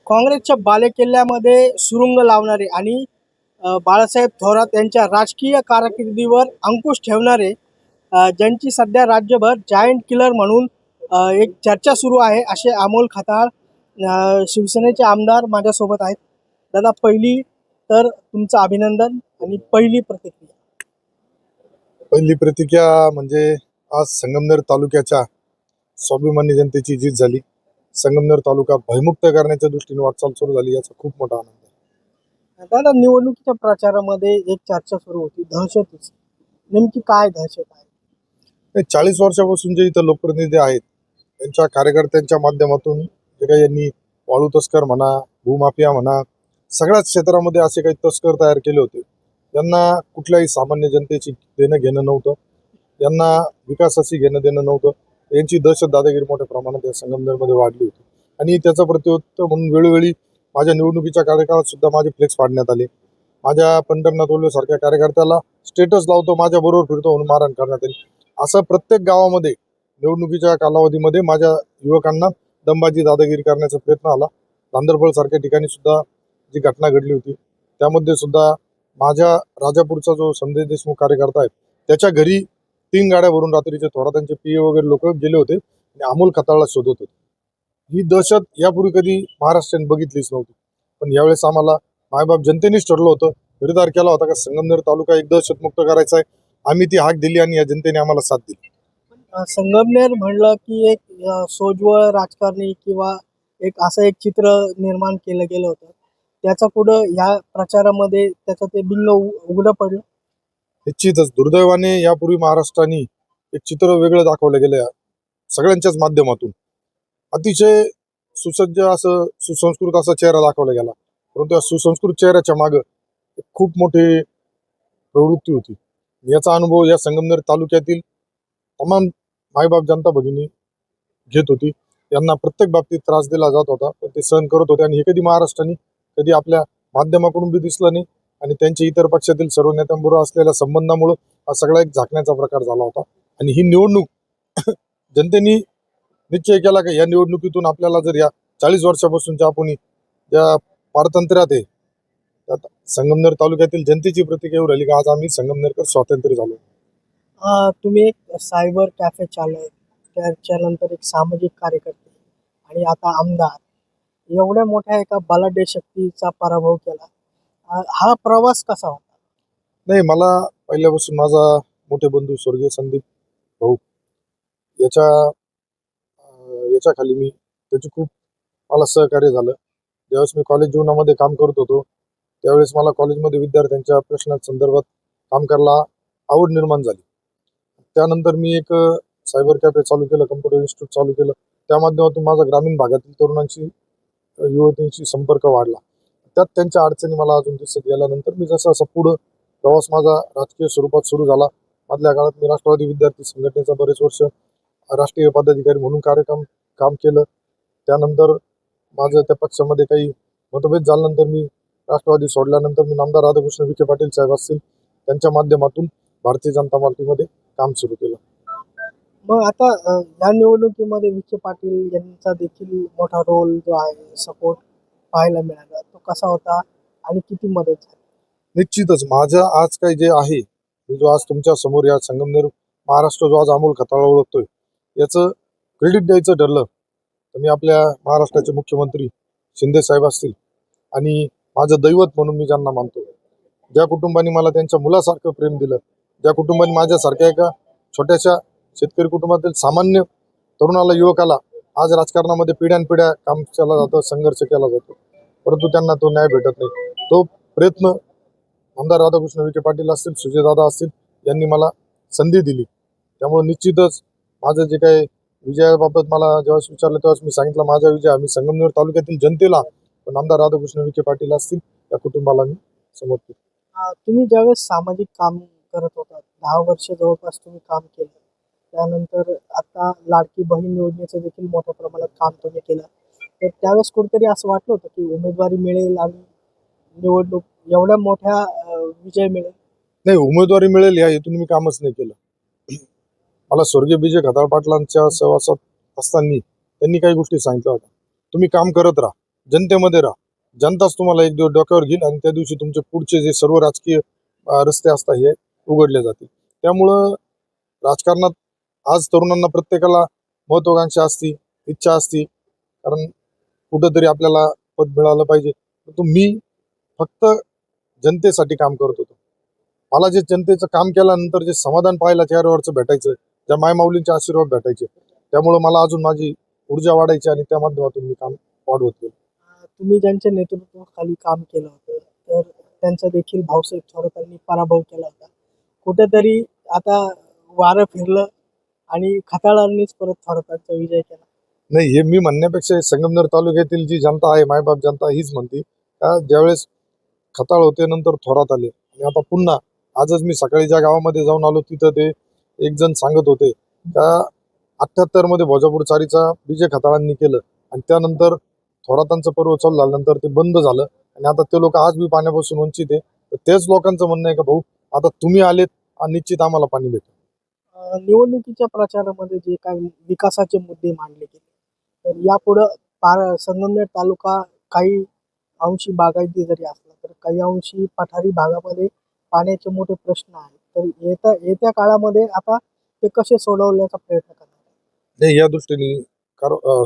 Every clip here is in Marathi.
काँग्रेसच्या बालेकिल्ल्यामध्ये सुरुंग लावणारे आणि बाळासाहेब थोरात यांच्या राजकीय कारकिर्दीवर अंकुश ठेवणारे ज्यांची सध्या राज्यभर जायंट किलर म्हणून एक चर्चा सुरू आहे असे अमोल खताळ शिवसेनेचे आमदार माझ्यासोबत आहेत. दादा, पहिली तर तुमचं अभिनंदन आणि पहिली प्रतिक्रिया म्हणजे आज संगमनेर तालुक्याच्या स्वाभिमानी जनतेची जीत झाली. संगमनेर तालुका भयमुक्त करण्याच्या दृष्टीने वाटचाल सुरू झाली, याचा खूप मोठा आनंद आहे. दादा, निवडणुकीच्या प्रचारामध्ये एक चर्चा सुरू होती दहशतीची. नेमकी काय दहशत आहे? 40 वर्षापासून जे इथं लोकप्रतिनिधी आहेत त्यांच्या कार्यकर्त्यांच्या माध्यमातून जे काही यांनी वाळू तस्कर म्हणा, भूमाफिया म्हणा, सगळ्याच क्षेत्रामध्ये असे काही तस्कर तयार केले होते. यांना कुठल्याही सामान्य जनतेची देणं घेणं नव्हतं, यांना विकासाशी घेणं देणं नव्हतं. यांची दहशत दादागिरी मोठ्या प्रमाणात या संगमनेरमध्ये वाढली होती आणि त्याचं प्रत्युत्तर म्हणून वेळोवेळी माझ्या निवडणुकीच्या कार्यकाळात सुद्धा माझे फ्लेक्स फाडण्यात आले. माझ्या पंढरनाथ ओल्वे सारख्या कार्यकर्त्याला स्टेटस लावतो, माझ्या बरोबर फिरतो म्हणून मारहाण करण्यात आली. असं प्रत्येक गावामध्ये निवडणुकीच्या कालावधीमध्ये माझ्या युवकांना दमबाजी दादागिरी करण्याचा प्रयत्न आला. गांधरबळ सारख्या ठिकाणी सुद्धा जी घटना घडली होती त्यामध्ये सुद्धा माझ्या राजापूरचा जो संदेश देशमुख कार्यकर्ता आहे त्याच्या घरी 3 गाड्या भरून रात्रीचे थोरातांचे पीए वगैरे लोक गेले होते आणि अमोल खताळला शोधत होते. ही दहशत यापूर्वी कधी महाराष्ट्राने बघितलीच नव्हती. पण यावेळेस आम्हाला मायबाप जनतेनेच ठरलं होतं, निर्धार केला होता का संगमनेर तालुका एक दहशतमुक्त करायचा आहे. आम्ही ती हाक दिली आणि या जनतेने आम्हाला साथ दिली. संगमनेर म्हणलं की एक सोज्वळ राजकारणी किंवा एक असं एक चित्र निर्माण केलं गेलं होतं. त्याचा पुढं ह्या प्रचारामध्ये त्याचं ते बिंग उघडं पडलं. निश्चितच दुर्दैवाने यापूर्वी महाराष्ट्राने एक चित्र वेगळं दाखवलं गेलं सगळ्यांच्याच माध्यमातून. अतिशय सुसज्ज असं सुसंस्कृत असा चेहरा दाखवला गेला, परंतु या सुसंस्कृत चेहऱ्याच्या मागं खूप मोठी प्रवृत्ती होती. याचा अनुभव या संगमनेर तालुक्यातील तमाम मायबाप जनता भगिनी घेत होती. यांना प्रत्येक बाबतीत त्रास दिला जात होता, पण ते सहन करत होते आणि हे कधी महाराष्ट्राने कधी आपल्या माध्यमाकडून बी दिसलं नाही. आणि त्यांच्या इतर पक्षातील सर्व नेत्यांबरोबर असलेल्या संबंधामुळे हा सगळा एक झाकण्याचा प्रकार झाला होता. आणि ही निवडणूक जनतेने निश्चय केला की या निवडणुकीतून आपल्याला जर या 40 वर्षापासूनच्या आपण ज्या पारतंत्र्यात आहे त्यात संगमनेर तालुक्यातील जनतेची प्रतिक्रिया राहिली की आज आम्ही संगमनेरकर स्वातंत्र्य झालो. तुम्ही एक सायबर कॅफे चालक, त्याच्यानंतर एक सामाजिक कार्यकर्ते आणि आता आमदार, एवढ्या मोठ्या एका बलाढ्य शक्तीचा पराभव केला. हा प्रवास कसा होता? नाही, मला पहिल्यापासून माझा मोठे बंधू स्वर्गीय संदीप भाऊ याच्या खाली मी त्याची खूप मला सहकार्य झालं. ज्यावेळेस मी कॉलेज जीवनामध्ये काम करत होतो त्यावेळेस मला कॉलेजमध्ये विद्यार्थ्यांच्या प्रश्नांसंदर्भात काम करायला आवड निर्माण झाली. त्यानंतर मी एक सायबर कॅफे चालू केलं, कम्प्युटर इन्स्टिट्यूट चालू केलं. त्या माध्यमातून माझा ग्रामीण भागातील तरुणांशी युवतींशी संपर्क वाढला. त्यात त्यांच्या अडचणी मला अजून दिसत गेल्यानंतर मी जसा पुढं प्रवास माझा राजकीय स्वरूपात सुरू झाला. मधल्या काळात मी राष्ट्रवादी विद्यार्थी संघटनेचा बरेच वर्ष राष्ट्रीय पदाधिकारी म्हणून काम केलं. त्यानंतर माझं त्या पक्षामध्ये काही मतभेद झाल्यानंतर मी राष्ट्रवादी सोडल्यानंतर मी नामदार राधाकृष्ण विखे पाटील साहेब असतील त्यांच्या माध्यमातून भारतीय जनता पार्टीमध्ये काम सुरू केलं. मग आता या निवडणुकीमध्ये विखे पाटील यांचा देखील मोठा रोल जो आहे, सपोर्ट पाहायला मिळाला, तो कसा होता आणि किती मदत झाली? निश्चितच माझं आज काही जे आहे, मी जो आज तुमच्या समोर या संगमनेर महाराष्ट्र जो आज अमोल खताळला ओळखतोय, याचं क्रेडिट द्यायचं ठरलं तर मी आपल्या महाराष्ट्राचे मुख्यमंत्री शिंदे साहेब असतील आणि माझं दैवत म्हणून मी ज्यांना मानतो, ज्या कुटुंबाने मला त्यांच्या मुलासारखं प्रेम दिलं, ज्या कुटुंबाने माझ्यासारख्या एका छोट्याशा शेतकरी कुटुंबातील सामान्य तरुणाला, युवकाला आज राजकारणामध्ये पिढ्यानपिढ्या काम केलं जातं, संघर्ष केला जातो, परंतु त्यांना तो न्याय भेटत नाही. तो प्रयत्न आमदार राधाकृष्ण विखे पाटील असतील, सुजयदादा असतील यांनी मला संधी दिली. त्यामुळे निश्चितच माझं जे काही विजयाबाबत मला जेव्हा विचारलं तेव्हा मी सांगितलं माझा विजय आम्ही संगमनेर तालुक्यातील जनतेला, पण आमदार राधाकृष्ण विखे पाटील असतील त्या कुटुंबाला मी समर्पित. तुम्ही ज्यावेळेस सामाजिक काम करत होता, 10 वर्ष जवळपास तुम्ही काम केलं, त्यानंतर आता लाडकी बहीण योजनेचं देखील मोठ्या प्रमाणात काम तुम्ही केलं, तर त्यावेळेस कुठेतरी असं वाटलं होतं की उमेदवारी मिळेल आणि निवडणूक एवढ्या मोठ्या विजय मिळेल? नाही, उमेदवारी मिळेल या हेतून मी कामच नाही केलं. मला स्वर्गीय विजय खताळ पाटलांच्या सहवासात असताना त्यांनी काही गोष्टी सांगितल्या होत्या, तुम्ही काम करत राहा, जनतेमध्ये राहा. जनताच तुम्हाला एक दिवस डोक्यावर घेईल आणि त्या दिवशी तुमचे पुढचे जे सर्व राजकीय रस्ते असतात हे उघडले जातील. त्यामुळं राजकारणात आज तरुणांना प्रत्येकाला महत्वाकांक्षा असती, इच्छा असती, कारण कुठंतरी आपल्याला पद मिळालं पाहिजे. परंतु मी फक्त जनतेसाठी काम करत होतो. मला जे जनतेचं काम केल्यानंतर जे समाधान पाहायला चेहऱ्यावरचं भेटायचं, ज्या मायमाऊलींचे आशीर्वाद भेटायचे, त्यामुळे मला अजून माझी ऊर्जा वाढायची आणि त्या माध्यमातून मी काम वाढवत गेलो. तुम्ही ज्यांच्या नेतृत्वाखाली काम केलं होतं तर त्यांचा देखील भाऊसाहेब थोरातांनी पराभव केला होता. कुठेतरी आता वारं फिरलं आणि खताळांनीच परत थोरातांचा विजय केला. नाही, हे मी म्हणण्यापेक्षा संगमनेर तालुक्यातील जी जनता आहे, मायबाप जनता हीच म्हणते का ज्यावेळेस खताळ होते नंतर थोरात आले आणि आता पुन्हा आजच मी सकाळी ज्या गावामध्ये जाऊन आलो तिथं ते एक जण सांगत होते का 78 मध्ये भोजापूर चारीचा विजय खताळांनी केलं आणि त्यानंतर थोरातांचं पर्व चालू झाल्यानंतर ते बंद झालं आणि आता ते लोक आज बी पाण्यापासून वंचित आहे. तर तेच लोकांचं म्हणणं आहे का भाऊ आता तुम्ही आलेत आणि निश्चित आम्हाला पाणी भेटेल. निवडणुकीच्या प्रचारामध्ये जे काही विकासाचे मुद्दे मांडले गेले तर यापुढं संगमनेर तालुका काही अंशी बागायती जरी असला तर काही अंशी पठारी भागामध्ये पाण्याचे मोठे प्रश्न आहेत. तर येत्या काळामध्ये आता ते कसे सोडवण्याचा प्रयत्न करणार आहे? नाही, या दृष्टीने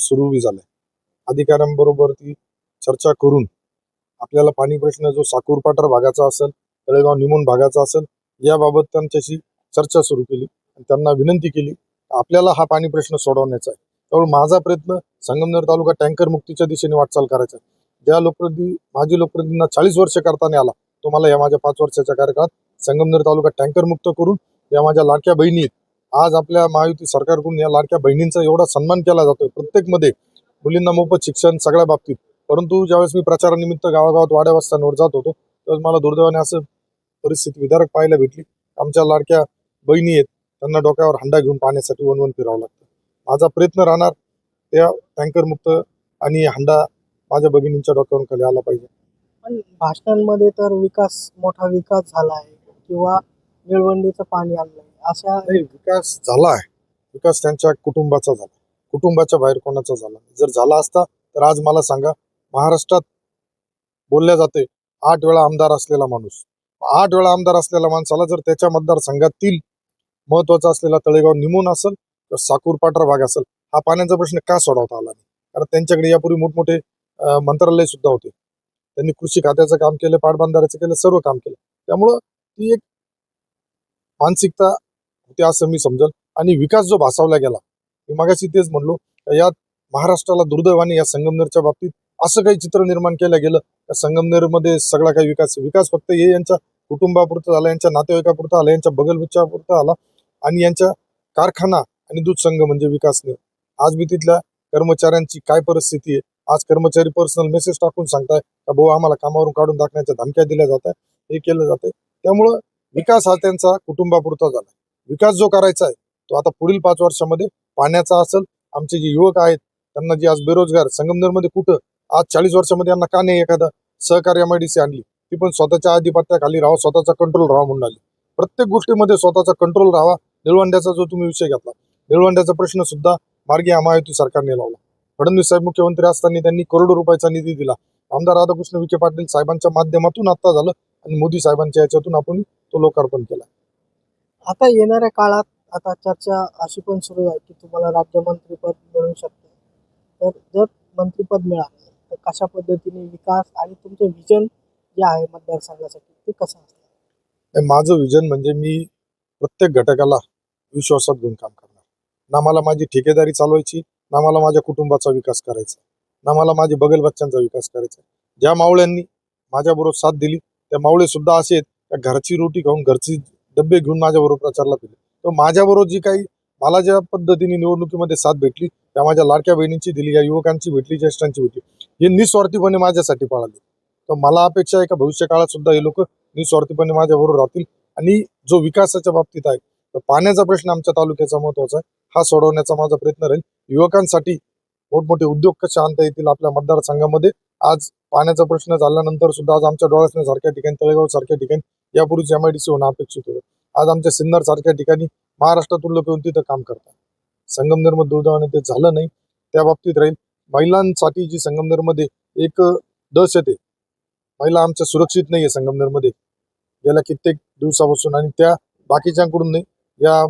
सुरू बी झालंय. अधिकाऱ्यांबरोबर ती चर्चा करून आपल्याला पाणी प्रश्न जो साकूर पाठार भागाचा असेल, तळेगाव निमोन भागाचा असेल, याबाबत त्यांच्याशी चर्चा सुरू केली आणि त्यांना विनंती केली आपल्याला हा पाणी प्रश्न सोडवण्याचा आहे. त्यामुळे माझा प्रयत्न संगमनेर तालुका टँकर मुक्तीच्या दिशेने वाटचाल करायचा आहे. ज्या माजी लोकप्रतिनिधींना 40 वर्ष करताना आला, तो मला या माझ्या 5 वर्षाच्या कार्यकाळात संगमनेर तालुका टँकर मुक्त करून या माझ्या लाडक्या बहिणी आहेत. आज आपल्या महायुती सरकारकडून या लाडक्या बहिणींचा एवढा सन्मान केला जातोय प्रत्येक मध्ये, मुलींना मोफत शिक्षण सगळ्या बाबतीत. परंतु ज्यावेळेस मी प्रचारानिमित्त गावागावात वाड्या वस्त्यांवर जात होतो त्यावेळेस मला दुर्दैवाने असं परिस्थिती विदारक पाहायला भेटली. आमच्या लाडक्या बहिणी आहेत, त्यांना डोक्यावर हंडा घेऊन पाण्यासाठी वनवन फिरावं लागतं. माझा प्रयत्न राहणार त्या टँकर मुक्त आणि हंडा माझ्या भगिनींच्या डोक्यावरून खाली आला पाहिजे. पण भाषणांमध्ये तर मोठा विकास झाला आहे किंवा निळवंडीचं पाणी आणलंय अशा नाही, विकास झाला आहे. विकास त्यांच्या कुटुंबाचा झाला, कुटुंबाच्या बाहेर कोणाचा झाला. जर झाला असता तर आज मला सांगा, महाराष्ट्रात बोलल्या जाते 8 वेळा आमदार असलेला माणूस, 8 वेळा आमदार असलेल्या माणसाला जर त्याच्या मतदारसंघातील महत्वाचा असलेला तळेगाव निमून असेल तर साकूर पाठार भाग असेल, हा पाण्याचा प्रश्न का सोडवता आला नाही? कारण त्यांच्याकडे यापूर्वी मोठमोठे मंत्रालय सुद्धा होते. त्यांनी कृषी खात्याचं काम केलं, पाटबंधाऱ्याचं केलं, सर्व काम केलं. त्यामुळं ती एक मानसिकता होती असं मी समजल. आणि विकास जो भासावला गेला, मी मगाशी तेच म्हणलो, यात महाराष्ट्राला दुर्दैवाने या संगमनेरच्या बाबतीत असं काही चित्र निर्माण केलं गेलं का संगमनेरमध्ये सगळा काही विकास फक्त हे यांच्या कुटुंबापुरता झाला, यांच्या नातेवाईकापुरता आला, यांच्या बगलबुच्च्यापुरता आला आणि यांच्या कारखाना आणि दूध संघ म्हणजे विकास नाही. आज मी तिथल्या कर्मचाऱ्यांची काय परिस्थिती आहे, आज कर्मचारी पर्सनल मेसेज टाकून सांगताय का भाऊ आम्हाला कामावरून काढून टाकण्याच्या धमक्या दिल्या जात आहे, हे केलं जातंय. त्यामुळं विकास हा त्यांचा कुटुंबापुरता झाला. विकास जो करायचा आहे तो आता पुढील 5 वर्षामध्ये पाण्याचा असेल. आमचे जे युवक आहेत त्यांना जे आज बेरोजगार संगमनेरमध्ये कुठं आज 40 वर्षामध्ये यांना का नाही एखादा सहकारी MIDC आणली, ती पण स्वतःच्या आधिपत्याखाली राहावं, स्वतःचा कंट्रोल राहावा म्हणून आली. प्रत्येक गोष्टीमध्ये स्वतःचा कंट्रोल राहावा. निळवंड्याचा जो तुम्ही विषय घेतला, निळवंड्याचा प्रश्न सुद्धा मार्गी महायुती सरकारने लावला. फडणवीस साहेब मुख्यमंत्री असताना त्यांनी करोडो रुपयाचा निधी दिला. आमदार राधाकृष्ण विखे पाटील साहेबांच्या माध्यमातून आता झालं आणि मोदी साहेबांच्या याच्यातून आपण तो लोकार्पण केला. आता येणाऱ्या काळात आता चर्चा अशी पण सुरू आहे की तुम्हाला राज्यमंत्रीपद मिळू शकते. तर जर मंत्रीपद मिळालं तर कशा पद्धतीने विकास आणि तुमचं विजन जे आहे मतदारसंघासाठी ते कसं असतं? माझं विजन म्हणजे मी प्रत्येक घटकाला विश्वासात घेऊन काम करणार. ना मला माझी ठेकेदारी चालवायची, ना मला माझ्या कुटुंबाचा विकास करायचा, ना मला माझे बगल बच्चांचा विकास करायचा. ज्या मावळ्यांनी माझ्याबरोबर साथ दिली त्या मावळे सुद्धा असे आहेत त्या घरची रोटी खाऊन घरची डब्बे घेऊन माझ्याबरोबर प्रचारला फिरले. तर माझ्याबरोबर जी काही मला ज्या पद्धतीने निवडणुकीमध्ये साथ भेटली त्या माझ्या लाडक्या बहिणींची दिली, या युवकांची भेटली, ज्येष्ठांची भेटली, हे निस्वार्थीपणे माझ्यासाठी पळाले. तर मला अपेक्षा आहे का भविष्य काळात सुद्धा हे लोक निस्वार्थीपणे माझ्याबरोबर राहतील. आणि जो विकासाच्या बाबतीत आहे तर पाण्याचा प्रश्न आमच्या तालुक्याचा महत्वाचा आहे, हा सोडवण्याचा माझा प्रयत्न राहील. युवकांसाठी मोठमोठे उद्योग कसे आणता येतील आपल्या मतदारसंघामध्ये. आज पाण्याचा प्रश्न झाल्यानंतर सुद्धा आज आमच्या डोळ्यासने सारख्या ठिकाणी, तळेगाव सारख्या ठिकाणी यापूर्वीच MIDC होणं अपेक्षित होतं. आज आमच्या सिन्नर सारख्या ठिकाणी महाराष्ट्रातून लोक येऊन तिथं काम करतात. संगमनेरमध्ये दुर्दैवाने ते झालं नाही. त्या बाबतीत राहील. महिलांसाठी जी संगमनेरमध्ये एक दहशत आहे, महिला आमच्या सुरक्षित नाही आहे संगमनेरमध्ये गेल्या कित्येक दिवसापासून, आणि त्या बाकीच्यांकडून नाही, या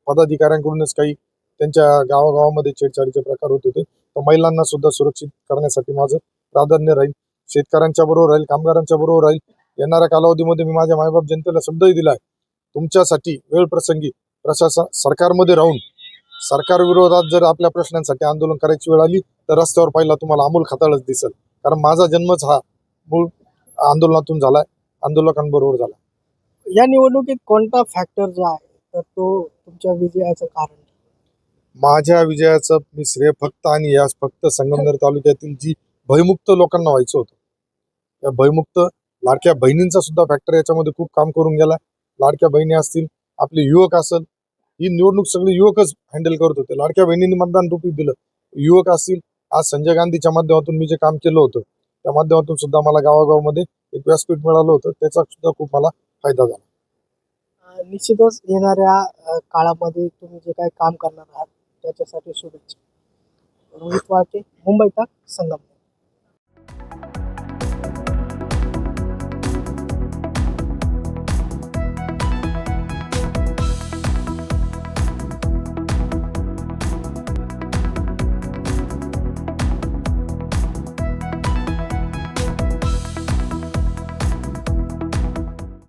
पदाधिकाऱ्यांकडूनच काही त्यांच्या गावागावामध्ये छेडछाडीचे प्रकार होत होते. तर महिलांना सुद्धा सुरक्षित करण्यासाठी माझं प्राधान्य राहील. शेतकऱ्यांच्या बरोबर राहील, कामगारांच्या बरोबर राहील. येणाऱ्या कालावधीमध्ये मी माझ्या मायबाप जनतेला शब्दही दिलाय, तुमच्यासाठी वेळ प्रसंगी प्रशासन सरकारमध्ये राहून सरकार विरोधात जर आपल्या प्रश्नांसाठी आंदोलन करायची वेळ आली तर रस्त्यावर पहिला तुम्हाला अमोल खताळच दिसेल. कारण माझा जन्मच हा मूळ आंदोलनातून झालाय, आंदोलकांबरोबर झाला. या निवडणुकीत कोणता फॅक्टर जो आहे तर तो तुमच्या विजयाचं कारण आहे? माझ्या विजयाचं मी श्रेय फक्त आणि या फक्त संगमनेर तालुक्यातील जी भयमुक्त लोकांना व्हायचं होतं, त्या भयमुक्त लाडक्या बहिणींचा सुद्धा फॅक्टर याच्यामध्ये खूप काम करून गेला. लाडक्या बहिणी असतील, आपले युवक असेल, ही निवडणूक सगळे युवकच हँडल करत होते. लाडक्या बहिणींनी मतदान रुपी दिलं. युवक असतील, आज संजय गांधीच्या माध्यमातून मी जे काम केलं होतं त्या माध्यमातून सुद्धा मला गावागावामध्ये एक व्यासपीठ मिळालं होतं, त्याचा सुद्धा खूप मला फायदा झाला. निश्चितच येणाऱ्या काळामध्ये तुम्ही जे काही काम करणार आहात त्याच्यासाठी शुभेच्छा. रोहित वाळके, मुंबई तक, संगम.